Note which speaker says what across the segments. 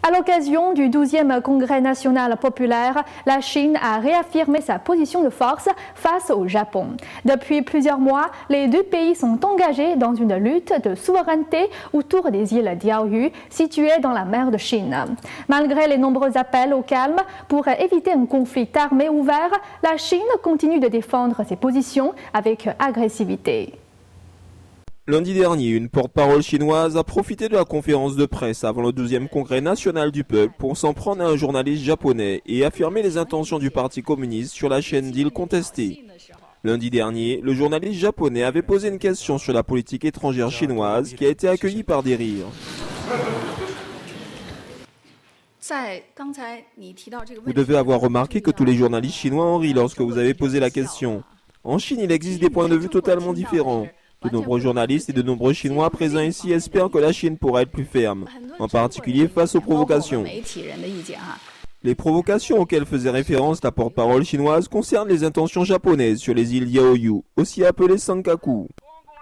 Speaker 1: À l'occasion du 12e Congrès national populaire, la Chine a réaffirmé sa position de force face au Japon. Depuis plusieurs mois, les deux pays sont engagés dans une lutte de souveraineté autour des îles Diaoyu, situées dans la mer de Chine. Malgré les nombreux appels au calme pour éviter un conflit armé ouvert, la Chine continue de défendre ses positions avec agressivité.
Speaker 2: Lundi dernier, une porte-parole chinoise a profité de la conférence de presse avant le 12e congrès national du peuple pour s'en prendre à un journaliste japonais et affirmer les intentions du Parti communiste sur la chaîne d'îles contestée. Lundi dernier, le journaliste japonais avait posé une question sur la politique étrangère chinoise qui a été accueillie par des rires. Vous devez avoir remarqué que tous les journalistes chinois ont ri lorsque vous avez posé la question. En Chine, il existe des points de vue totalement différents. De nombreux journalistes et de nombreux Chinois présents ici espèrent que la Chine pourra être plus ferme, en particulier face aux provocations. Les provocations auxquelles faisait référence la porte-parole chinoise concernent les intentions japonaises sur les îles Diaoyu, aussi appelées Senkaku.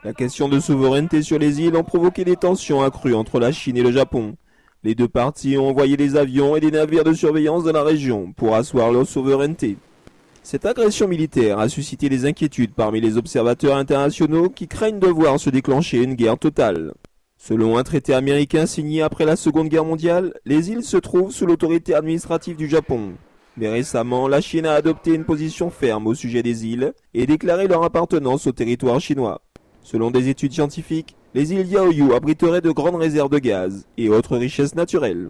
Speaker 2: La question de souveraineté sur les îles a provoqué des tensions accrues entre la Chine et le Japon. Les deux parties ont envoyé des avions et des navires de surveillance dans la région pour asseoir leur souveraineté. Cette agression militaire a suscité des inquiétudes parmi les observateurs internationaux qui craignent de voir se déclencher une guerre totale. Selon un traité américain signé après la Seconde Guerre mondiale, les îles se trouvent sous l'autorité administrative du Japon. Mais récemment, la Chine a adopté une position ferme au sujet des îles et déclaré leur appartenance au territoire chinois. Selon des études scientifiques, les îles Diaoyu abriteraient de grandes réserves de gaz et autres richesses naturelles.